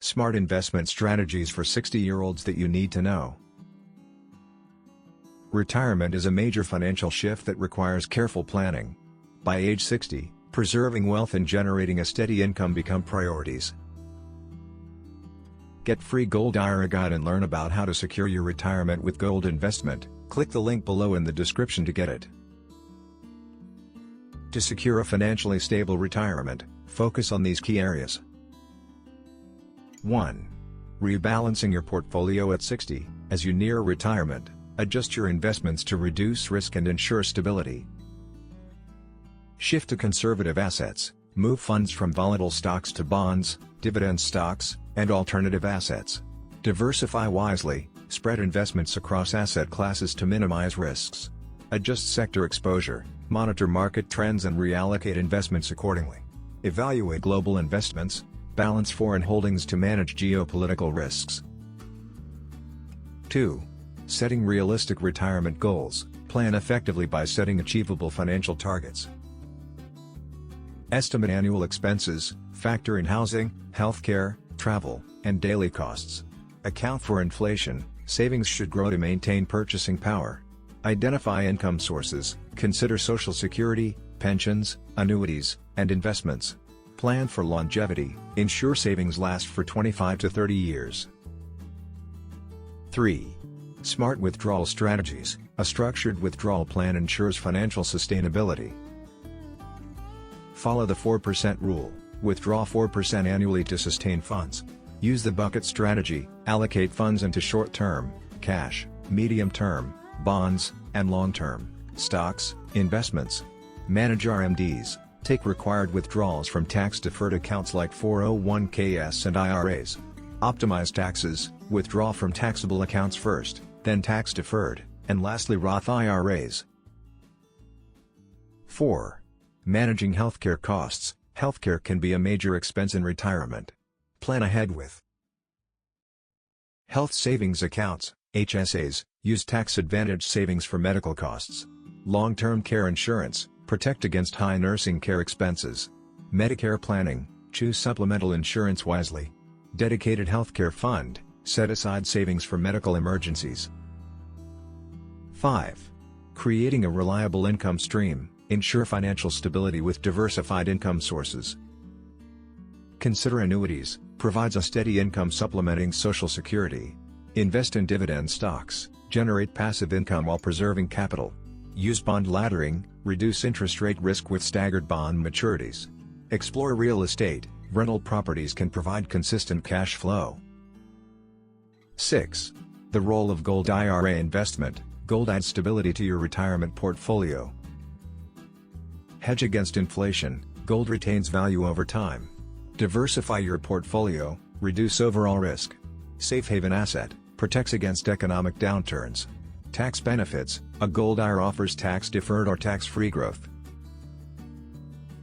Smart investment strategies for 60-year-olds that you need to know. Retirement is a major financial shift that requires careful planning. By age 60, preserving wealth and generating a steady income become priorities. Get free Gold IRA guide and learn about how to secure your retirement with gold investment. Click the link below in the description to get it. To secure a financially stable retirement, focus on these key areas. 1. Rebalancing your portfolio at 60. As you near retirement, adjust your investments to reduce risk and ensure stability. Shift to conservative assets. Move funds from volatile stocks to bonds, dividend stocks, and alternative assets. Diversify wisely. Spread investments across asset classes to minimize risks. Adjust sector exposure. Monitor market trends and reallocate investments accordingly. Evaluate global investments. Balance foreign holdings to manage geopolitical risks. 2. Setting realistic retirement goals. Plan effectively by setting achievable financial targets. Estimate annual expenses, factor in housing, healthcare, travel, and daily costs. Account for inflation. Savings should grow to maintain purchasing power. Identify income sources. Consider Social Security, pensions, annuities, and investments. Plan for longevity. Ensure savings last for 25 to 30 years. 3. Smart withdrawal strategies. A structured withdrawal plan ensures financial sustainability. Follow the 4% rule. Withdraw 4% annually to sustain funds. Use the bucket strategy. Allocate funds into short-term, cash, medium-term, bonds, and long-term, stocks, investments. Manage RMDs. Take required withdrawals from tax-deferred accounts like 401ks and IRAs. Optimize taxes. Withdraw from taxable accounts first, then tax-deferred, and lastly Roth IRAs. 4. Managing healthcare costs. Healthcare can be a major expense in retirement. Plan ahead with health savings accounts, HSAs. Use tax-advantaged savings for medical costs. Long-term care insurance. Protect against high nursing care expenses. Medicare planning. Choose supplemental insurance wisely. Dedicated healthcare fund. Set aside savings for medical emergencies. 5. Creating a reliable income stream. Ensure financial stability with diversified income sources. Consider annuities. Provides a steady income supplementing Social Security. Invest in dividend stocks. Generate passive income while preserving capital. Use bond laddering. Reduce interest rate risk with staggered bond maturities. Explore real estate. Rental properties can provide consistent cash flow. 6. The role of gold IRA investment. Gold adds stability to your retirement portfolio. Hedge against inflation. Gold retains value over time. Diversify your portfolio. Reduce overall risk. Safe haven asset. Protects against economic downturns. Tax benefits. A gold IRA offers tax-deferred or tax-free growth.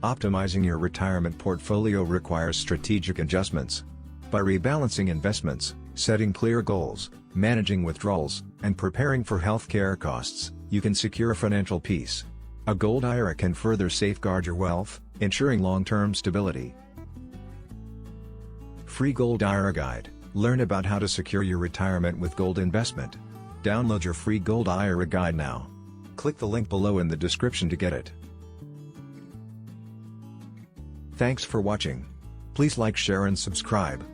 Optimizing your retirement portfolio requires strategic adjustments. By rebalancing investments, setting clear goals, managing withdrawals, and preparing for healthcare costs, you can secure financial peace. A gold IRA can further safeguard your wealth, ensuring long-term stability. Free Gold IRA Guide. Learn about how to secure your retirement with gold investment. Download your free Gold IRA Guide now. Click the link below in the description to get it. Thanks for watching. Please like, share and subscribe.